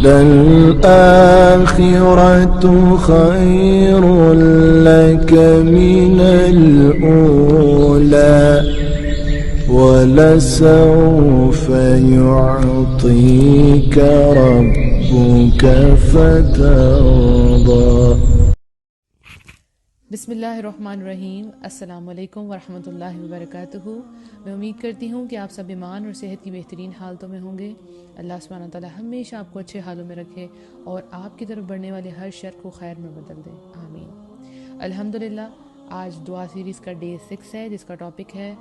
للآخرة خير لك من الأولى ولسوف يعطيك ربك فترضى۔ بسم اللہ الرحمن الرحیم۔ السلام علیکم ورحمۃ اللہ وبرکاتہ۔ میں امید کرتی ہوں کہ آپ سب ایمان اور صحت کی بہترین حالتوں میں ہوں گے۔ اللہ سبحانہ تعالیٰ ہمیشہ آپ کو اچھے حالوں میں رکھے اور آپ کی طرف بڑھنے والے ہر شر کو خیر میں بدل دے، آمین۔ الحمدللہ، آج دعا سیریز کا ڈے 6 ہے، جس کا ٹاپک ہے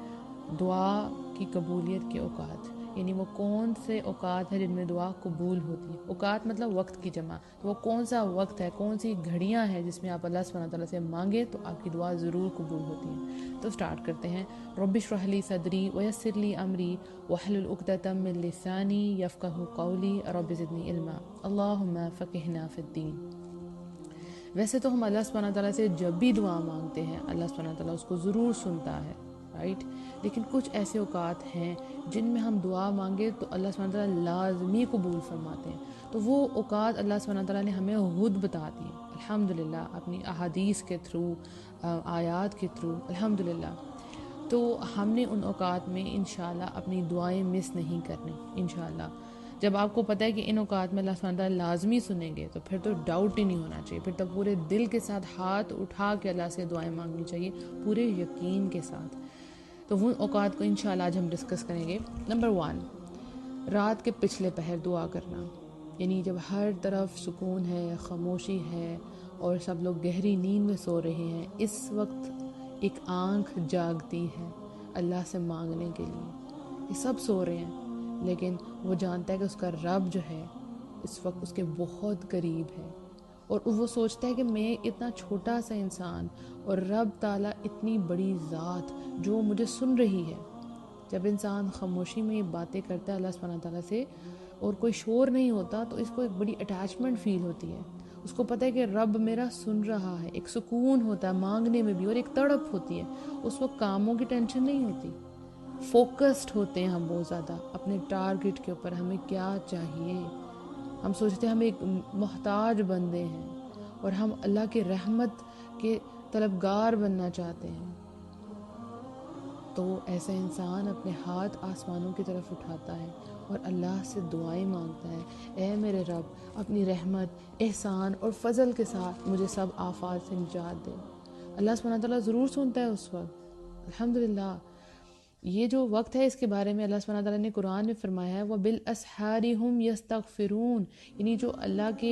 دعا کی قبولیت کے اوقات، یعنی وہ کون سے اوقات ہیں جن میں دعا قبول ہوتی ہے۔ اوقات مطلب وقت کی جمع، تو وہ کون سا وقت ہے، کون سی گھڑیاں ہیں جس میں آپ اللہ سبحانہ تعالیٰ سے مانگے تو آپ کی دعا ضرور قبول ہوتی ہے۔ تو سٹارٹ کرتے ہیں۔ رب اشرح لی صدری ویسر لی امری واحلل عقدۃ من لسانی یفقہوا قولی رب زدنی علما اللہم فقہنا فی الدین۔ ویسے تو ہم اللہ سبحانہ تعالیٰ سے جب بھی دعا مانگتے ہیں اللہ سبحانہ تعالیٰ اس کو ضرور سنتا ہے، رائٹ، لیکن کچھ ایسے اوقات ہیں جن میں ہم دعا مانگے تو اللہ سبحانہ تعالیٰ لازمی قبول فرماتے ہیں۔ تو وہ اوقات اللہ سبحانہ تعالیٰ نے ہمیں خود بتا دی ہیں الحمدللہ، اپنی احادیث کے تھرو، آیات کے تھرو، الحمدللہ۔ تو ہم نے ان اوقات میں انشاءاللہ اپنی دعائیں مس نہیں کرنی انشاءاللہ۔ جب آپ کو پتہ ہے کہ ان اوقات میں اللہ سبحانہ تعالیٰ لازمی سنیں گے تو پھر تو ڈاؤٹ ہی نہیں ہونا چاہیے، پھر تو پورے دل کے ساتھ ہاتھ اٹھا کے اللہ سے دعائیں مانگنی چاہیے، پورے یقین کے ساتھ۔ تو وہ اوقات کو انشاءاللہ آج ہم ڈسکس کریں گے۔ نمبر 1، رات کے پچھلے پہر دعا کرنا، یعنی جب ہر طرف سکون ہے، خاموشی ہے اور سب لوگ گہری نیند میں سو رہے ہیں، اس وقت ایک آنکھ جاگتی ہے اللہ سے مانگنے کے لیے۔ یہ سب سو رہے ہیں لیکن وہ جانتا ہے کہ اس کا رب جو ہے اس وقت اس کے بہت قریب ہے، اور وہ سوچتا ہے کہ میں اتنا چھوٹا سا انسان اور رب تعالیٰ اتنی بڑی ذات جو مجھے سن رہی ہے۔ جب انسان خاموشی میں یہ باتیں کرتا ہے اللہ سبحانہ تعالیٰ سے اور کوئی شور نہیں ہوتا تو اس کو ایک بڑی اٹیچمنٹ فیل ہوتی ہے، اس کو پتہ ہے کہ رب میرا سن رہا ہے، ایک سکون ہوتا ہے مانگنے میں بھی اور ایک تڑپ ہوتی ہے۔ اس وقت کاموں کی ٹینشن نہیں ہوتی، فوکسڈ ہوتے ہیں ہم بہت زیادہ اپنے ٹارگٹ کے اوپر، ہمیں کیا چاہیے۔ ہم سوچتے ہیں ہم ایک محتاج بندے ہیں اور ہم اللہ کے رحمت کے طلبگار بننا چاہتے ہیں۔ تو ایسا انسان اپنے ہاتھ آسمانوں کی طرف اٹھاتا ہے اور اللہ سے دعائیں مانگتا ہے، اے میرے رب اپنی رحمت، احسان اور فضل کے ساتھ مجھے سب آفات سے نجات دے۔ اللہ سبحانہ تعالیٰ ضرور سنتا ہے اس وقت، الحمدللہ۔ یہ جو وقت ہے اس کے بارے میں اللہ سبحانہ تعالیٰ نے قرآن میں فرمایا ہے وَبِالْأَسْحَارِ هُمْ يَسْتَغْفِرُونَ، یعنی جو اللہ کے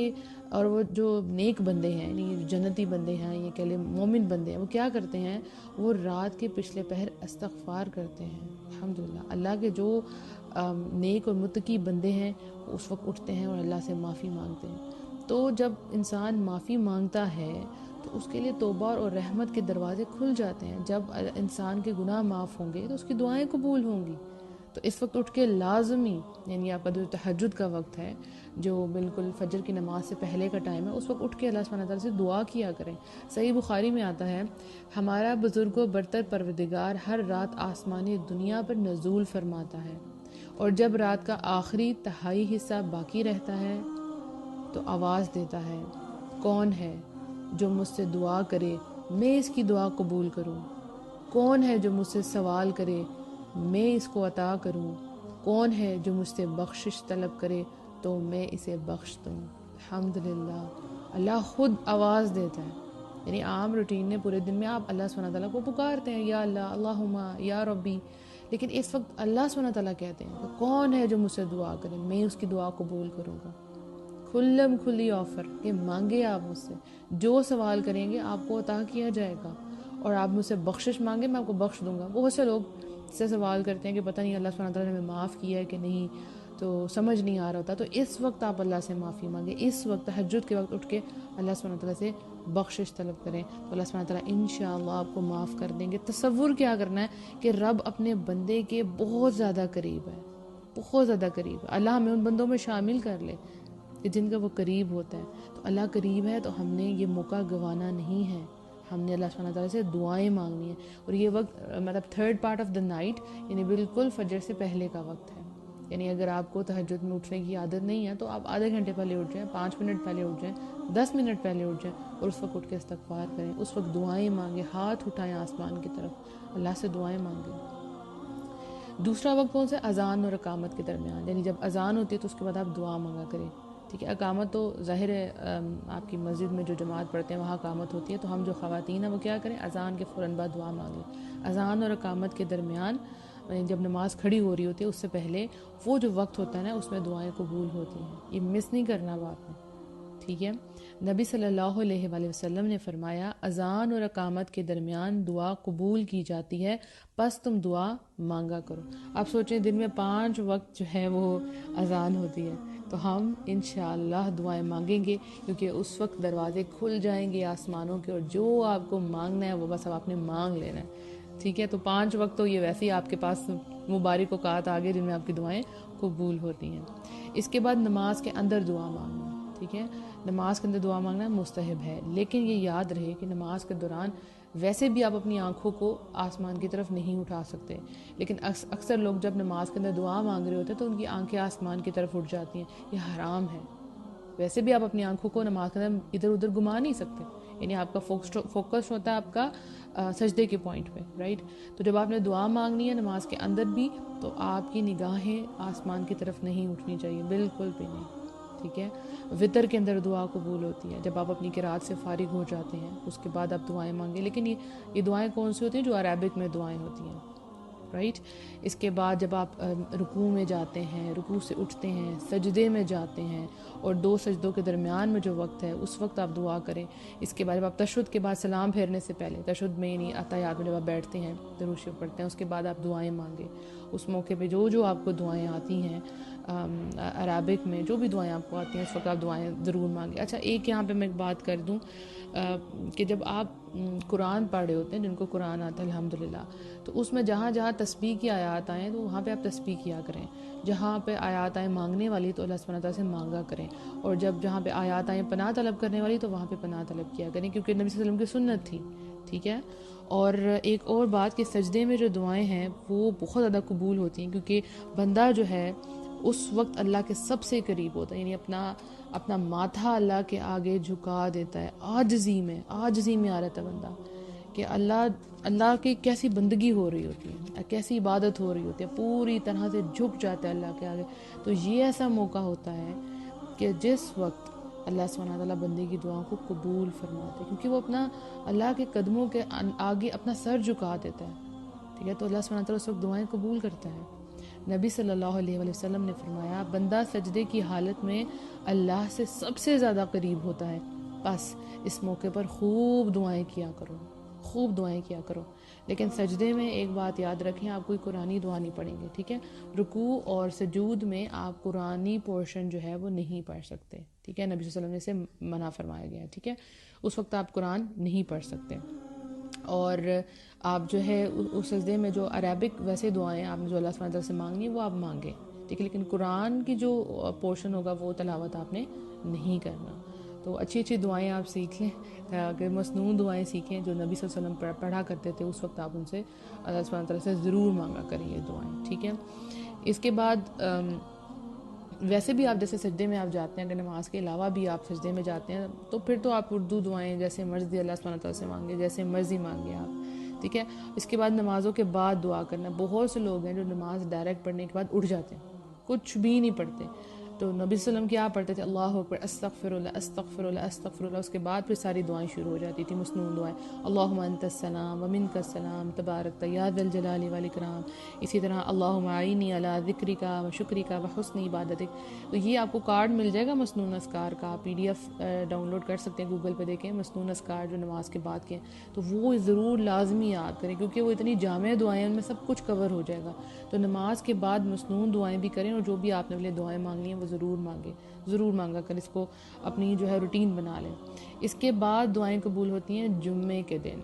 اور وہ جو نیک بندے ہیں، یعنی جنتی بندے ہیں، یہ کہہ لیں مومن بندے ہیں، وہ کیا کرتے ہیں؟ وہ رات کے پچھلے پہر استغفار کرتے ہیں، الحمدللہ۔ اللہ کے جو نیک اور متقی بندے ہیں اس وقت اٹھتے ہیں اور اللہ سے معافی مانگتے ہیں۔ تو جب انسان معافی مانگتا ہے تو اس کے لیے توبہ اور رحمت کے دروازے کھل جاتے ہیں۔ جب انسان کے گناہ معاف ہوں گے تو اس کی دعائیں قبول ہوں گی۔ تو اس وقت اٹھ کے لازمی، یعنی آپ کا جو تہجد کا وقت ہے، جو بالکل فجر کی نماز سے پہلے کا ٹائم ہے، اس وقت اٹھ کے اللہ سبحانہ تعالیٰ سے دعا کیا کریں۔ صحیح بخاری میں آتا ہے ہمارا بزرگ و برتر پروردگار ہر رات آسمانی دنیا پر نزول فرماتا ہے، اور جب رات کا آخری تہائی حصہ باقی رہتا ہے تو آواز دیتا ہے، کون ہے جو مجھ سے دعا کرے میں اس کی دعا قبول کروں؟ کون ہے جو مجھ سے سوال کرے میں اس کو عطا کروں؟ کون ہے جو مجھ سے بخشش طلب کرے تو میں اسے بخش دوں؟ الحمدللہ، اللہ خود آواز دیتا ہے۔ یعنی عام روٹین میں پورے دن میں آپ اللہ سبحانہ تعالیٰ کو پکارتے ہیں، یا اللہ، اللہم، یا ربی، لیکن اس وقت اللہ سبحانہ تعالیٰ کہتے ہیں کہ کون ہے جو مجھ سے دعا کرے میں اس کی دعا قبول کروں گا۔ کھلم کھلی آفر کہ مانگے آپ مجھ سے، جو سوال کریں گے آپ کو عطا کیا جائے گا، اور آپ مجھ سے بخشش مانگے میں آپ کو بخش دوں گا۔ بہت سے لوگ سے سوال کرتے ہیں کہ پتہ نہیں اللہ سبحانہ تعالیٰ نے ہمیں معاف کیا ہے کہ نہیں، تو سمجھ نہیں آ رہا ہوتا، تو اس وقت آپ اللہ سے معافی مانگیں، اس وقت تہجد کے وقت اٹھ کے اللہ سبحانہ تعالیٰ سے بخشش طلب کریں تو اللہ سبحانہ تعالیٰ انشاءاللہ آپ کو معاف کر دیں گے۔ تصور کیا کرنا ہے کہ رب اپنے بندے کے بہت زیادہ قریب ہے، بہت زیادہ قریب ہے۔ اللہ ہمیں ان بندوں میں شامل کر لے کہ جن کا وہ قریب ہوتا ہے۔ تو اللہ قریب ہے تو ہم نے یہ موقع گنوانا نہیں ہے، ہم نے اللہ سبحانہ تعالیٰ سے دعائیں مانگنی ہیں، اور یہ وقت مطلب 3rd part of the night، یعنی بالکل فجر سے پہلے کا وقت ہے۔ یعنی اگر آپ کو تہجد میں اٹھنے کی عادت نہیں ہے تو آپ آدھے گھنٹے پہلے اٹھ جائیں، 5 منٹ پہلے اٹھ جائیں، 10 منٹ پہلے اٹھ جائیں اور اس وقت اٹھ کے استغفار کریں، اس وقت دعائیں مانگیں، ہاتھ اٹھائیں آسمان کی طرف، اللہ سے دعائیں مانگیں۔ دوسرا وقت کون سا ہے؟ اذان اور اقامت کے درمیان، یعنی جب اذان ہوتی ہے تو اس کے بعد آپ دعا مانگا کریں، ٹھیک ہے۔ اقامت تو ظاہر ہے آپ کی مسجد میں جو جماعت پڑھتے ہیں وہاں اقامت ہوتی ہے، تو ہم جو خواتین ہیں وہ کیا کریں، اذان کے فوراً بعد دعا مانگیں۔ اذان اور اقامت کے درمیان جب نماز کھڑی ہو رہی ہوتی ہے اس سے پہلے وہ جو وقت ہوتا ہے نا اس میں دعائیں قبول ہوتی ہیں، یہ مس نہیں کرنا آپ نے، ٹھیک ہے۔ نبی صلی اللہ علیہ وآلہ وسلم نے فرمایا اذان اور اقامت کے درمیان دعا قبول کی جاتی ہے، پس تم دعا مانگا کرو۔ آپ سوچیں دن میں 5 وقت جو ہے وہ اذان ہوتی ہے، تو ہم انشاءاللہ دعائیں مانگیں گے کیونکہ اس وقت دروازے کھل جائیں گے آسمانوں کے، اور جو آپ کو مانگنا ہے وہ بس اب آپ نے مانگ لینا ہے، ٹھیک ہے۔ تو 5 وقت تو یہ ویسے ہی آپ کے پاس مبارک اوقات آگے جن میں آپ کی دعائیں قبول ہوتی ہیں۔ اس کے بعد نماز کے اندر دعا مانگنا، ٹھیک ہے۔ نماز کے اندر دعا مانگنا مستحب ہے، لیکن یہ یاد رہے کہ نماز کے دوران ویسے بھی آپ اپنی آنکھوں کو آسمان کی طرف نہیں اٹھا سکتے، لیکن اکثر لوگ جب نماز کے اندر دعا مانگ رہے ہوتے ہیں تو ان کی آنکھیں آسمان کی طرف اٹھ جاتی ہیں، یہ حرام ہے۔ ویسے بھی آپ اپنی آنکھوں کو نماز کے اندر ادھر ادھر گھما نہیں سکتے، یعنی آپ کا فوکس ہوتا ہے آپ کا سجدے کے پوائنٹ پہ، رائٹ۔ تو جب آپ نے دعا مانگنی ہے نماز کے اندر بھی تو آپ کی نگاہیں آسمان کی طرف نہیں اٹھنی چاہیے، بالکل بھی نہیں، ٹھیک ہے۔ وطر کے اندر دعا قبول ہوتی ہے، جب آپ اپنی قرات سے فارغ ہو جاتے ہیں اس کے بعد آپ دعائیں مانگیں، لیکن یہ دعائیں کون سی ہوتی ہیں؟ جو عربک میں دعائیں ہوتی ہیں، رائٹ۔ اس کے بعد جب آپ رکوع میں جاتے ہیں، رکوع سے اٹھتے ہیں، سجدے میں جاتے ہیں اور 2 سجدوں کے درمیان میں جو وقت ہے اس وقت آپ دعا کریں۔ اس کے بعد جب آپ تشہد کے بعد سلام پھیرنے سے پہلے، تشہد میں یعنی اتحیات میں جب آپ بیٹھتے ہیں درود شریف پڑھتے ہیں، اس کے بعد آپ دعائیں مانگیں۔ اس موقع پہ جو آپ کو دعائیں آتی ہیں عربک میں، جو بھی دعائیں آپ کو آتی ہیں اس وقت آپ دعائیں ضرور مانگیں۔ اچھا ایک یہاں پہ میں ایک بات کر دوں کہ جب آپ قرآن پڑھ رہے ہوتے ہیں، جن کو قرآن آتا ہے الحمدللہ، تو اس میں جہاں جہاں تسبیح کی آیات آئیں تو وہاں پہ آپ تسبیح کیا کریں، جہاں پہ آیات آئیں مانگنے والی تو اللہ سبحانہ تعالیٰ سے مانگا کریں، اور جہاں پہ آیات آئیں پناہ طلب کرنے والی تو وہاں پہ پناہ طلب کیا کریں، کیونکہ نبی صلی اللہ علیہ وسلم کی سنت تھی، ٹھیک ہے۔ اور ایک اور بات کہ سجدے میں جو دعائیں ہیں وہ بہت زیادہ قبول ہوتی ہیں، کیونکہ بندہ جو ہے اس وقت اللہ کے سب سے قریب ہوتا ہے، یعنی اپنا ماتھا اللہ کے آگے جھکا دیتا ہے، عاجزی میں آ رہتا ہے بندہ کہ اللہ کی کیسی بندگی ہو رہی ہوتی ہے، کیسی عبادت ہو رہی ہوتی ہے، پوری طرح سے جھک جاتا ہے اللہ کے آگے۔ تو یہ ایسا موقع ہوتا ہے کہ جس وقت اللہ سبحانہ تعالیٰ بندے کی دعاؤں کو قبول فرماتے ہیں، کیونکہ وہ اپنا اللہ کے قدموں کے آگے اپنا سر جھکا دیتا ہے، ٹھیک ہے۔ تو اللہ سبحانہ تعالیٰ اس وقت دعائیں قبول کرتا ہے۔ نبی صلی اللہ علیہ وآلہ وسلم نے فرمایا بندہ سجدے کی حالت میں اللہ سے سب سے زیادہ قریب ہوتا ہے، بس اس موقع پر خوب دعائیں کیا کرو، لیکن سجدے میں ایک بات یاد رکھیں، آپ کوئی قرآنی دعا نہیں پڑھیں گے، ٹھیک ہے۔ رکوع اور سجود میں آپ قرآنی پورشن جو ہے وہ نہیں پڑھ سکتے، ٹھیک ہے، نبی صلی اللہ علیہ وسلم نے اسے منع فرمایا گیا ہے، ٹھیک ہے۔ اس وقت آپ قرآن نہیں پڑھ سکتے، اور آپ جو ہے اس سجدے میں جو عربک ویسے دعائیں آپ نے جو اللہ سبحانہ تعالیٰ سے مانگنی ہے وہ آپ مانگیں، ٹھیک ہے، لیکن قرآن کی جو پورشن ہوگا وہ تلاوت آپ نے نہیں کرنا۔ تو اچھی دعائیں آپ سیکھ لیں، اگر مسنون دعائیں سیکھیں جو نبی صلی اللہ علیہ وسلم پڑھا کرتے تھے، اس وقت آپ ان سے اللہ سبحانہ تعالیٰ سے ضرور مانگا کریں یہ دعائیں، ٹھیک ہے۔ اس کے بعد ویسے بھی آپ جیسے سجدے میں آپ جاتے ہیں، اگر نماز کے علاوہ بھی آپ سجدے میں جاتے ہیں تو پھر تو آپ اردو دعائیں جیسے مرضی اللہ سبحانہ تعالیٰ سے مانگے، جیسے مرضی مانگے آپ، ٹھیک ہے۔ اس کے بعد نمازوں کے بعد دعا کرنا، بہت سے لوگ ہیں جو نماز ڈائریکٹ پڑھنے کے بعد اٹھ جاتے ہیں، کچھ بھی نہیں پڑھتے، تو نبی صلی اللہ علیہ وسلم کیا پڑھتے تھے؟ اللہ اکبر، استغفر اللہ استغفر اللہ استغفر اللہ، اس کے بعد پھر ساری دعائیں شروع ہو جاتی تھی، مسنون دعائیں، اللہم انت السلام ومنک السلام تبارک یا ذا الجلال والاکرام، اسی طرح اللہم اعینی علی ذکرک و شکرک و حسن عبادتک۔ تو یہ آپ کو کارڈ مل جائے گا مسنون اذکار کا، آپ PDF ڈاؤن لوڈ کر سکتے ہیں، گوگل پہ دیکھیں مسنون اذکار جو نماز کے بعد کے ہیں، تو وہ ضرور لازمی یاد کریں، کیونکہ وہ اتنی جامع دعائیں ان میں سب کچھ کور ہو جائے گا۔ تو نماز کے بعد مسنون دعائیں بھی کریں، اور جو بھی آپ نے اپنے دعائیں مانگنی ہیں وہ ضرور مانگا کر، اس کو اپنی جو ہے روٹین بنا لیں۔ اس کے بعد دعائیں قبول ہوتی ہیں جمعے کے دن،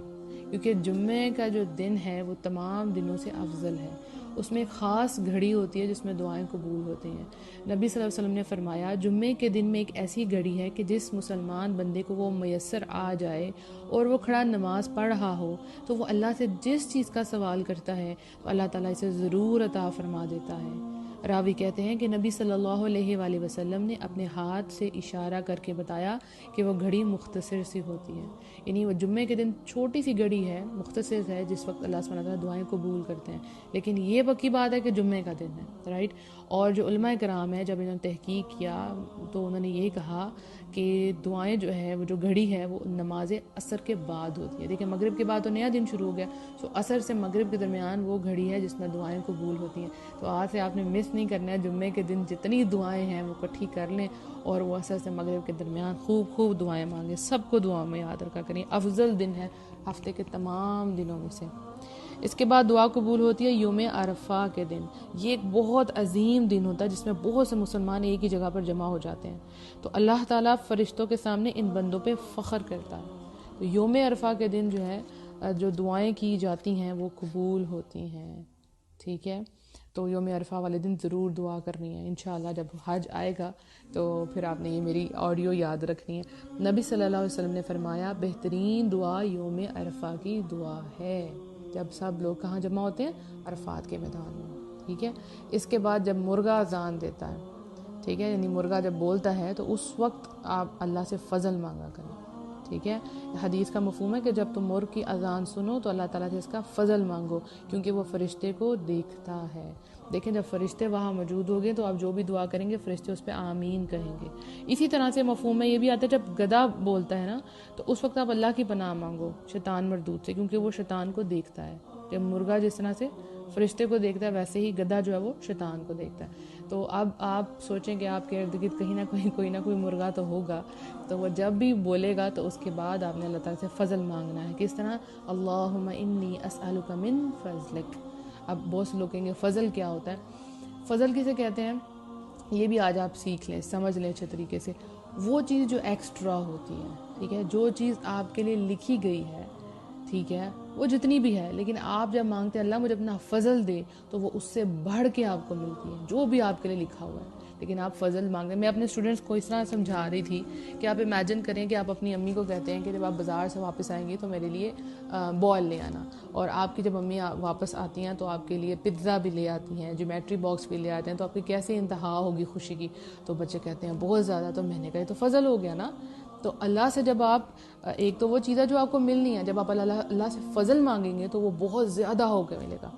کیونکہ جمعے کا جو دن ہے وہ تمام دنوں سے افضل ہے، اس میں ایک خاص گھڑی ہوتی ہے جس میں دعائیں قبول ہوتی ہیں۔ نبی صلی اللہ علیہ وسلم نے فرمایا جمعے کے دن میں ایک ایسی گھڑی ہے کہ جس مسلمان بندے کو وہ میسر آ جائے اور وہ کھڑا نماز پڑھ رہا ہو تو وہ اللہ سے جس چیز کا سوال کرتا ہے تو اللہ تعالیٰ اسے ضرور عطا فرما دیتا ہے۔ راوی کہتے ہیں کہ نبی صلی اللہ علیہ وآلہ وسلم نے اپنے ہاتھ سے اشارہ کر کے بتایا کہ وہ گھڑی مختصر سی ہوتی ہے، یعنی وہ جمعے کے دن چھوٹی سی گھڑی ہے، مختصر ہے، جس وقت اللہ سبحانہ وتعالیٰ دعائیں قبول کرتے ہیں، لیکن یہ پکی بات ہے کہ جمعے کا دن ہے، رائٹ۔ اور جو علماء کرام ہے جب انہوں نے تحقیق کیا تو انہوں نے یہ کہا کہ دعائیں جو ہے وہ جو گھڑی ہے وہ نماز عصر کے بعد ہوتی ہے۔ دیکھیں مغرب کے بعد تو نیا دن شروع ہو گیا، سو عصر سے مغرب کے درمیان وہ گھڑی ہے جس میں دعائیں قبول ہوتی ہیں۔ تو آج سے آپ نے مس نہیں کرنا ہے، جمعے کے دن جتنی دعائیں ہیں وہ اکٹھی کر لیں اور وہ عصر سے مغرب کے درمیان خوب دعائیں مانگیں، سب کو دعا میں یاد رکھا کریں، افضل دن ہے ہفتے کے تمام دنوں میں سے۔ اس کے بعد دعا قبول ہوتی ہے یوم عرفہ کے دن۔ یہ ایک بہت عظیم دن ہوتا ہے جس میں بہت سے مسلمان ایک ہی جگہ پر جمع ہو جاتے ہیں، تو اللہ تعالیٰ فرشتوں کے سامنے ان بندوں پہ فخر کرتا ہے۔ تو یوم عرفہ کے دن جو ہے جو دعائیں کی جاتی ہیں وہ قبول ہوتی ہیں، ٹھیک ہے۔ تو یوم عرفہ والے دن ضرور دعا کرنی ہے، انشاءاللہ جب حج آئے گا تو پھر آپ نے یہ میری آڈیو یاد رکھنی ہے۔ نبی صلی اللہ علیہ وسلم نے فرمایا بہترین دعا یوم عرفہ کی دعا ہے، جب سب لوگ کہاں جمع ہوتے ہیں؟ عرفات کے میدان میں، ٹھیک ہے۔ اس کے بعد جب مرغا اذان دیتا ہے، ٹھیک ہے، یعنی مرغا جب بولتا ہے تو اس وقت آپ اللہ سے فضل مانگا کریں، ٹھیک ہے۔ حدیث کا مفہوم ہے کہ جب تم مرغ کی اذان سنو تو اللہ تعالیٰ سے اس کا فضل مانگو، کیونکہ وہ فرشتے کو دیکھتا ہے۔ دیکھیں جب فرشتے وہاں موجود ہوگے تو آپ جو بھی دعا کریں گے فرشتے اس پہ آمین کہیں گے۔ اسی طرح سے مفہوم میں یہ بھی آتا ہے جب گدھا بولتا ہے نا تو اس وقت آپ اللہ کی پناہ مانگو شیطان مردود سے، کیونکہ وہ شیطان کو دیکھتا ہے۔ جب مرغا جس طرح سے فرشتے کو دیکھتا ہے ویسے ہی گدھا جو ہے وہ شیطان کو دیکھتا ہے۔ تو اب آپ سوچیں کہ آپ کے ارد گرد کہیں نہ کہیں کوئی نہ کوئی مرغا تو ہوگا، تو وہ جب بھی بولے گا تو اس کے بعد آپ نے اللہ تعالیٰ سے فضل مانگنا ہے۔ کس طرح؟ اللہم انی اسألک من فضلک۔ اب بہت سے لوگ کہیں گے فضل کیا ہوتا ہے؟ فضل کسے کہتے ہیں؟ یہ بھی آج آپ سیکھ لیں، سمجھ لیں اچھے طریقے سے۔ وہ چیز جو ایکسٹرا ہوتی ہے، ٹھیک ہے، جو چیز آپ کے لیے لکھی گئی ہے، ٹھیک ہے، وہ جتنی بھی ہے، لیکن آپ جب مانگتے ہیں اللہ مجھے اپنا فضل دے تو وہ اس سے بڑھ کے آپ کو ملتی ہے، جو بھی آپ کے لیے لکھا ہوا ہے، لیکن آپ فضل مانگ رہے ہیں۔ میں اپنے اسٹوڈنٹس کو اس طرح سمجھا رہی تھی کہ آپ امیجن کریں کہ آپ اپنی امی کو کہتے ہیں کہ جب آپ بازار سے واپس آئیں گی تو میرے لیے بال لے آنا، اور آپ کی جب امی واپس آتی ہیں تو آپ کے لیے پزا بھی لے آتی ہیں، جیومیٹری باکس بھی لے آتے ہیں، تو آپ کی کیسے انتہا ہوگی خوشی کی؟ تو بچے کہتے ہیں بہت زیادہ، تو میں نے کہا یہ تو فضل ہو گیا نا۔ تو اللہ سے جب آپ ایک تو وہ چیزیں جو آپ کو ملنی ہے، جب آپ اللہ سے فضل مانگیں گے تو وہ بہت زیادہ ہو کے ملے گا۔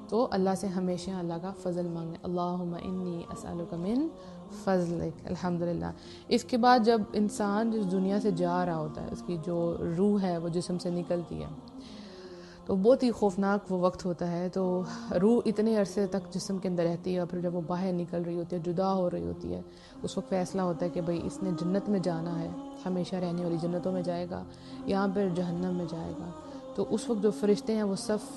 تو اللہ سے ہمیشہ اللہ کا فضل مانگیں، اللہم انی اسألک من فضلک، الحمدللہ۔ اس کے بعد جب انسان جس دنیا سے جا رہا ہوتا ہے، اس کی جو روح ہے وہ جسم سے نکلتی ہے، تو بہت ہی خوفناک وہ وقت ہوتا ہے۔ تو روح اتنے عرصے تک جسم کے اندر رہتی ہے، اور پھر جب وہ باہر نکل رہی ہوتی ہے، جدا ہو رہی ہوتی ہے، اس وقت فیصلہ ہوتا ہے کہ بھئی اس نے جنت میں جانا ہے، ہمیشہ رہنے والی جنتوں میں جائے گا، یہاں پر جہنم میں جائے گا۔ تو اس وقت جو فرشتے ہیں وہ صف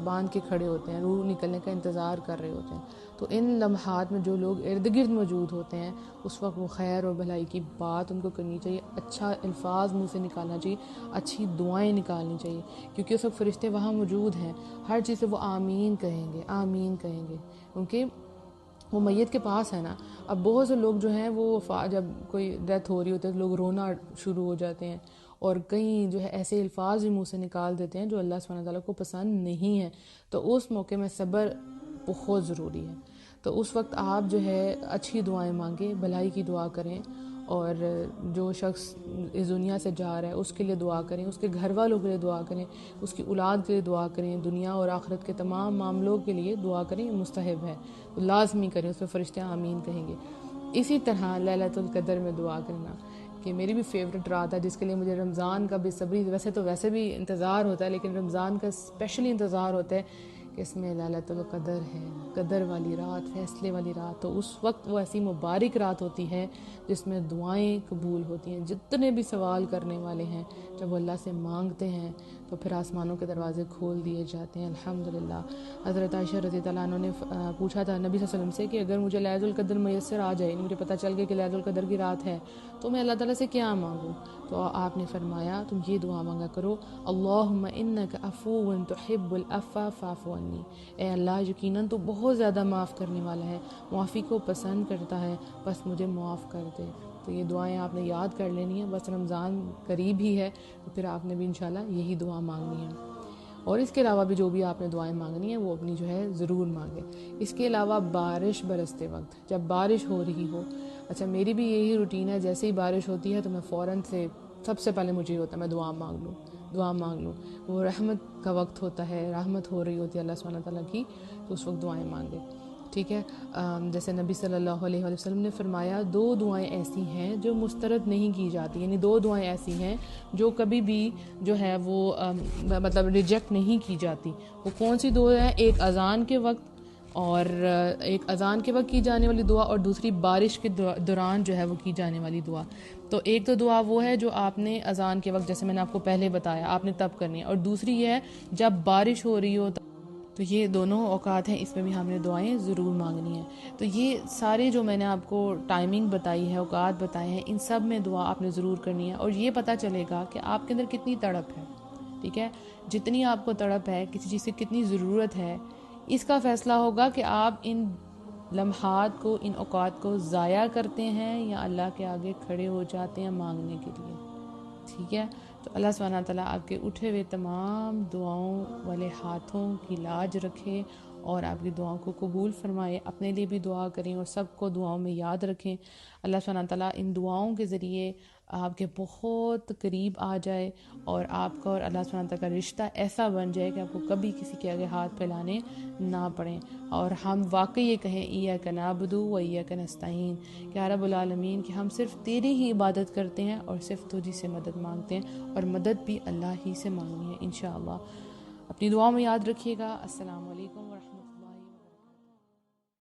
باندھ کے کھڑے ہوتے ہیں، روح نکلنے کا انتظار کر رہے ہوتے ہیں۔ تو ان لمحات میں جو لوگ ارد گرد موجود ہوتے ہیں اس وقت وہ خیر اور بھلائی کی بات ان کو کرنی چاہیے، اچھا الفاظ منہ سے نکالنا چاہیے، اچھی دعائیں نکالنی چاہیے، کیونکہ اس وقت فرشتے وہاں موجود ہیں، ہر چیز سے وہ آمین کہیں گے، آمین کہیں گے، کیونکہ وہ میت کے پاس ہے نا۔ اب بہت سے لوگ جو ہیں وہ جب کوئی ڈیتھ ہو رہی ہوتی ہے تو لوگ رونا شروع ہو جاتے ہیں، اور کئی جو ہے ایسے الفاظ بھی منہ سے نکال دیتے ہیں جو اللہ سبحانہ تعالیٰ کو پسند نہیں ہے۔ تو اس موقع میں صبر بہت ضروری ہے۔ تو اس وقت آپ جو ہے اچھی دعائیں مانگیں، بھلائی کی دعا کریں، اور جو شخص اس دنیا سے جا رہا ہے اس کے لیے دعا کریں، اس کے گھر والوں کے لیے دعا کریں، اس کی اولاد کے لیے دعا کریں، دنیا اور آخرت کے تمام معاملوں کے لیے دعا کریں، یہ مستحب ہے، لازمی کریں، اس میں فرشتے آمین کہیں گے۔ اسی طرح لیلۃ القدر میں دعا کرنا، کہ میری بھی فیوریٹ رات ہے جس کے لیے مجھے رمضان کا بے صبری، ویسے بھی انتظار ہوتا ہے، لیکن رمضان کا اسپیشلی انتظار ہوتا ہے کہ اس میں لیلۃ القدر ہے، قدر والی رات، فیصلے والی رات۔ تو اس وقت وہ ایسی مبارک رات ہوتی ہے جس میں دعائیں قبول ہوتی ہیں، جتنے بھی سوال کرنے والے ہیں جب وہ اللہ سے مانگتے ہیں تو پھر آسمانوں کے دروازے کھول دیے جاتے ہیں، الحمدللہ۔ حضرت عائشہ رضی اللہ عنہ نے پوچھا تھا نبی صلی اللہ علیہ وسلم سے کہ اگر مجھے لیلۃ القدر میسر آ جائے، مجھے پتہ چل گیا کہ لیلۃ القدر کی رات ہے، تو میں اللہ تعالیٰ سے کیا مانگوں؟ تو آپ نے فرمایا تم یہ دعا مانگا کرو، اللہم انک عفو تحب العفو فاعف عنی، اے اللہ یقیناً تو بہت زیادہ معاف کرنے والا ہے، معافی کو پسند کرتا ہے، بس مجھے معاف کر دے۔ تو یہ دعائیں آپ نے یاد کر لینی ہیں، بس رمضان قریب ہی ہے تو پھر آپ نے بھی انشاءاللہ یہی دعا مانگنی ہے۔ اور اس کے علاوہ بھی جو بھی آپ نے دعائیں مانگنی ہیں وہ اپنی جو ہے ضرور مانگیں. اس کے علاوہ بارش برستے وقت جب بارش ہو رہی ہو، اچھا میری بھی یہی روٹین ہے، جیسے ہی بارش ہوتی ہے تو میں فوراً سے سب سے پہلے مجھے یہ ہوتا ہے میں دعا مانگ لوں. وہ رحمت کا وقت ہوتا ہے، رحمت ہو رہی ہوتی ہے اللہ سبحانہ تعالیٰ کی، تو اس وقت دعائیں مانگیں. ٹھیک ہے. جیسے نبی صلی اللہ علیہ وسلم نے فرمایا 2 دعائیں ایسی ہیں جو مسترد نہیں کی جاتی، یعنی 2 دعائیں ایسی ہیں جو کبھی بھی جو ہے وہ مطلب ریجیکٹ نہیں کی جاتی. وہ کون سی 2 ہیں؟ ایک اذان کے وقت، اور ایک اذان کے وقت کی جانے والی دعا، اور دوسری بارش کے دوران جو ہے وہ کی جانے والی دعا. تو ایک تو دعا وہ ہے جو آپ نے اذان کے وقت، جیسے میں نے آپ کو پہلے بتایا، آپ نے تب کرنی ہے، اور دوسری یہ ہے جب بارش ہو رہی ہو. تو یہ دونوں اوقات ہیں، اس میں بھی ہم نے دعائیں ضرور مانگنی ہیں. تو یہ سارے جو میں نے آپ کو ٹائمنگ بتائی ہے، اوقات بتائے ہیں، ان سب میں دعا آپ نے ضرور کرنی ہے. اور یہ پتہ چلے گا کہ آپ کے اندر کتنی تڑپ ہے. ٹھیک ہے. جتنی آپ کو تڑپ ہے، کسی چیز کی کتنی ضرورت ہے، اس کا فیصلہ ہوگا کہ آپ ان لمحات کو، ان اوقات کو ضائع کرتے ہیں یا اللہ کے آگے کھڑے ہو جاتے ہیں مانگنے کے لیے. ٹھیک ہے. تو اللہ سبحانہ تعالیٰ آپ کے اٹھے ہوئے تمام دعاؤں والے ہاتھوں کی لاج رکھے اور آپ کی دعاؤں کو قبول فرمائے. اپنے لیے بھی دعا کریں اور سب کو دعاؤں میں یاد رکھیں. اللہ سبحانہ تعالیٰ ان دعاؤں کے ذریعے آپ کے بہت قریب آ جائے اور آپ کا اور اللہ سبحانہ تعالیٰ کا رشتہ ایسا بن جائے کہ آپ کو کبھی کسی کے آگے ہاتھ پھیلانے نہ پڑیں، اور ہم واقعی یہ کہیں ایاک نعبد و ایاک نستعین، کہ یا رب العالمین کہ ہم صرف تیری ہی عبادت کرتے ہیں اور صرف تجھی سے مدد مانگتے ہیں، اور مدد بھی اللہ ہی سے مانگنی ہے انشاءاللہ. اپنی دعاؤں میں یاد رکھیے گا. السلام علیکم ورحمۃ اللہ.